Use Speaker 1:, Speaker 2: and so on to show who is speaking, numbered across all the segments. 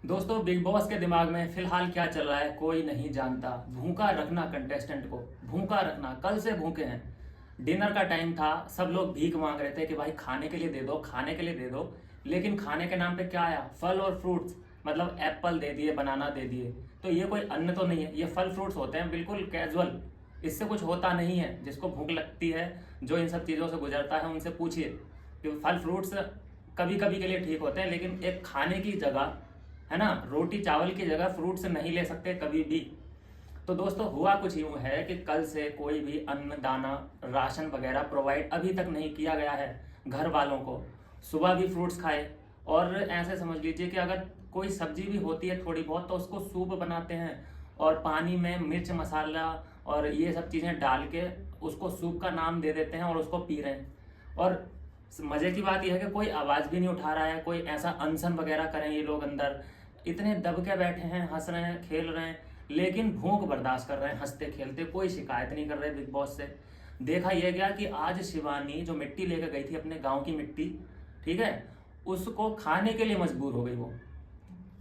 Speaker 1: दोस्तों, big boss के दिमाग में फिलहाल क्या चल रहा है कोई नहीं जानता। भूखा रखना कंटेस्टेंट को, भूखा रखना। कल से भूखे हैं। डिनर का टाइम था, सब लोग भीख मांग रहे थे कि भाई खाने के लिए दे दो, खाने के लिए दे दो। लेकिन खाने के नाम पे क्या आया? फल और फ्रूट्स। मतलब एप्पल दे दिए, बनाना दे दिए। तो ये कोई अन्न तो नहीं है, ये फल फ्रूट्स होते हैं, बिल्कुल कैजुअल। इससे कुछ होता नहीं है। जिसको भूख लगती है, जो इन सब चीज़ों से गुजरता है, उनसे पूछिए कि फल फ्रूट्स कभी कभी के लिए ठीक होते हैं, लेकिन एक खाने की जगह, है ना, रोटी चावल की जगह फ्रूट्स नहीं ले सकते कभी भी। तो दोस्तों, हुआ कुछ यूं है कि कल से कोई भी अन्न दाना राशन वगैरह प्रोवाइड अभी तक नहीं किया गया है घर वालों को। सुबह भी फ्रूट्स खाए, और ऐसे समझ लीजिए कि अगर कोई सब्जी भी होती है थोड़ी बहुत, तो उसको सूप बनाते हैं और पानी में मिर्च मसाला और ये सब चीज़ें डाल के उसको सूप का नाम दे देते हैं और उसको पी रहे हैं। और मजे की बात यह है कि कोई आवाज़ भी नहीं उठा रहा है, कोई ऐसा अनशन वगैरह करें ये लोग अंदर, इतने दब के बैठे हैं, हंस रहे हैं, खेल रहे हैं, लेकिन भूख बर्दाश्त कर रहे हैं हंसते खेलते, कोई शिकायत नहीं कर रहे बिग बॉस से। देखा यह गया कि आज शिवानी जो मिट्टी लेकर गई थी, अपने गांव की मिट्टी, ठीक है, उसको खाने के लिए मजबूर हो गई वो।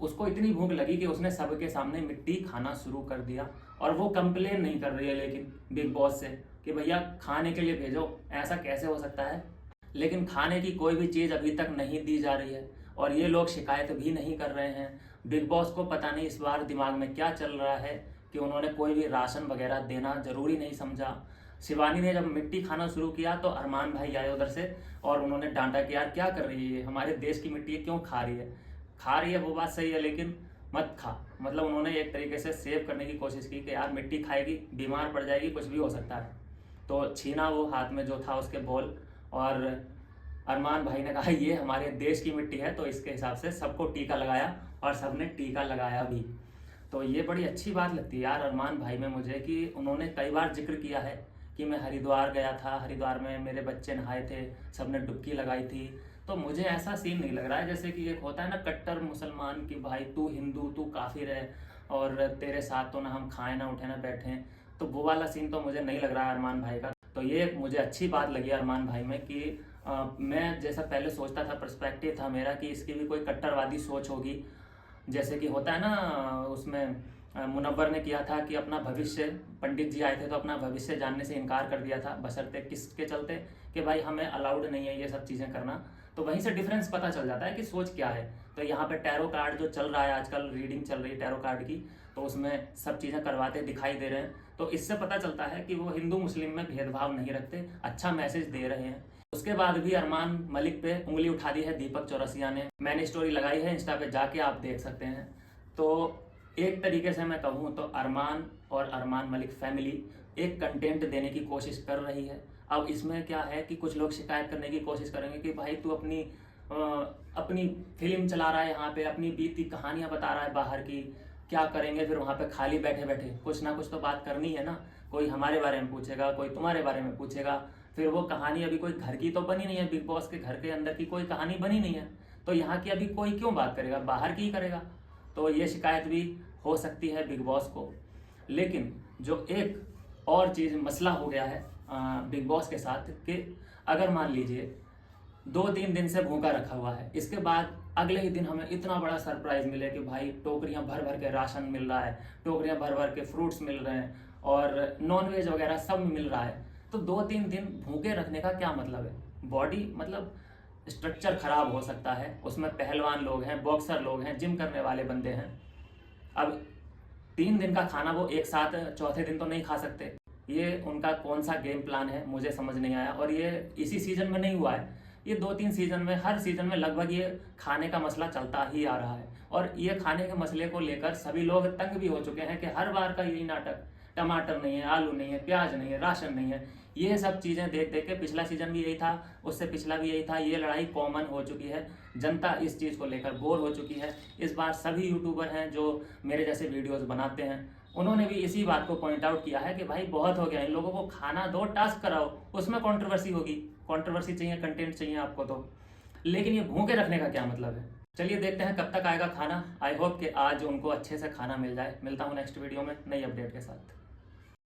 Speaker 1: उसको इतनी भूख लगी कि उसने सबके सामने मिट्टी खाना शुरू कर दिया। और वो कंप्लेन नहीं कर रही है लेकिन बिग बॉस से कि भैया खाने के लिए भेजो, ऐसा कैसे हो सकता है। लेकिन खाने की कोई भी चीज़ अभी तक नहीं दी जा रही है, और ये लोग शिकायत भी नहीं कर रहे हैं। बिग बॉस को पता नहीं इस बार दिमाग में क्या चल रहा है कि उन्होंने कोई भी राशन वगैरह देना जरूरी नहीं समझा। शिवानी ने जब मिट्टी खाना शुरू किया तो अरमान भाई आए उधर से, और उन्होंने डांटा कि यार क्या कर रही है, हमारे देश की मिट्टी है, क्यों खा रही है। खा रही है वो बात सही है, लेकिन मत खा। मतलब उन्होंने एक तरीके से सेव करने की कोशिश की कि यार मिट्टी खाएगी, बीमार पड़ जाएगी, कुछ भी हो सकता है। तो छीना वो हाथ में जो था उसके बॉल, और अरमान भाई ने कहा ये हमारे देश की मिट्टी है, तो इसके हिसाब से सबको टीका लगाया, और सबने टीका लगाया भी। तो ये बड़ी अच्छी बात लगती है यार अरमान भाई में मुझे, कि उन्होंने कई बार जिक्र किया है कि मैं हरिद्वार गया था, हरिद्वार में मेरे बच्चे नहाए थे, सबने डुबकी लगाई थी। तो मुझे ऐसा सीन नहीं लग रहा है जैसे कि एक होता है ना कट्टर मुसलमान, कि भाई तू हिंदू, तू काफिर है, और तेरे साथ तो ना हम खाएं ना उठे ना बैठें। तो वो वाला सीन तो मुझे नहीं लग रहा है अरमान भाई का। तो ये एक मुझे अच्छी बात लगी अरमान भाई में कि मैं जैसा पहले सोचता था, पर्सपेक्टिव था मेरा कि इसकी भी कोई कट्टरवादी सोच होगी। जैसे कि होता है ना, उसमें मुनव्वर ने किया था कि अपना भविष्य, पंडित जी आए थे तो अपना भविष्य जानने से इनकार कर दिया था, बशर्ते किसके चलते, कि भाई हमें अलाउड नहीं है ये सब चीज़ें करना। तो वहीं से डिफरेंस पता चल जाता है कि सोच क्या है। तो यहाँ पे टैरो कार्ड जो चल रहा है आजकल, रीडिंग चल रही है टैरो कार्ड की, तो उसमें सब चीज़ें करवाते दिखाई दे रहे हैं। तो इससे पता चलता है कि वो हिंदू मुस्लिम में भेदभाव नहीं रखते, अच्छा मैसेज दे रहे हैं। उसके बाद भी अरमान मलिक पे उंगली उठा दी है दीपक चौरसिया ने। मैंने स्टोरी लगाई है इंस्टा पे, जाके आप देख सकते हैं। तो एक तरीके से मैं कहूँ तो अरमान और अरमान मलिक फैमिली एक कंटेंट देने की कोशिश कर रही है। अब इसमें क्या है कि कुछ लोग शिकायत करने की कोशिश करेंगे कि भाई तू अपनी फिल्म चला रहा है, यहाँ पे अपनी बीती कहानियां बता रहा है बाहर की, क्या करेंगे फिर वहां पे खाली बैठे बैठे। कुछ ना कुछ तो बात करनी है ना, कोई हमारे बारे में पूछेगा, कोई तुम्हारे बारे में पूछेगा। फिर वो कहानी अभी कोई घर की तो बनी नहीं है, बिग बॉस के घर के अंदर की कोई कहानी बनी नहीं है, तो यहाँ की अभी कोई क्यों बात करेगा, बाहर की ही करेगा। तो ये शिकायत भी हो सकती है बिग बॉस को। लेकिन जो एक और चीज मसला हो गया है बिग बॉस के साथ, कि अगर मान लीजिए 2-3 दिन से भूखा रखा हुआ है, इसके बाद अगले ही दिन हमें इतना बड़ा सरप्राइज मिले कि भाई टोकरियां भर भर के राशन मिल रहा है, टोकरियां भर भर के फ्रूट्स मिल रहे हैं, और नॉनवेज वगैरह सब मिल रहा है। तो 2-3 दिन भूखे रखने का क्या मतलब है? बॉडी मतलब स्ट्रक्चर खराब हो सकता है, उसमें पहलवान लोग हैं, बॉक्सर लोग हैं, जिम करने वाले बंदे हैं। अब 3 दिन का खाना वो एक साथ चौथे दिन तो नहीं खा सकते। ये उनका कौन सा गेम प्लान है मुझे समझ नहीं आया। और ये इसी सीजन में नहीं हुआ है, ये 2-3 सीजन में, हर सीजन में लगभग ये खाने का मसला चलता ही आ रहा है। और ये खाने के मसले को लेकर सभी लोग तंग भी हो चुके हैं कि हर बार का यही नाटक, टमाटर नहीं है, आलू नहीं है, प्याज नहीं है, राशन नहीं है। ये सब चीजें देख देख के पिछला सीजन भी यही था, उससे पिछला भी यही था। ये लड़ाई कॉमन हो चुकी है, जनता इस चीज को लेकर बोर हो चुकी है। इस बार सभी यूट्यूबर हैं जो मेरे जैसे वीडियोस बनाते हैं, उन्होंने भी इसी बात को पॉइंट आउट किया है कि भाई बहुत हो गया, इन लोगों को खाना दो, टास्क कराओ, उसमें कंट्रोवर्सी होगी। कंट्रोवर्सी चाहिए, कंटेंट चाहिए आपको तो। लेकिन ये भूखे रखने का क्या मतलब है? चलिए देखते हैं कब तक आएगा खाना। आई होप कि आज उनको अच्छे से खाना मिल जाए। मिलता हूँ नेक्स्ट वीडियो में नई अपडेट के साथ।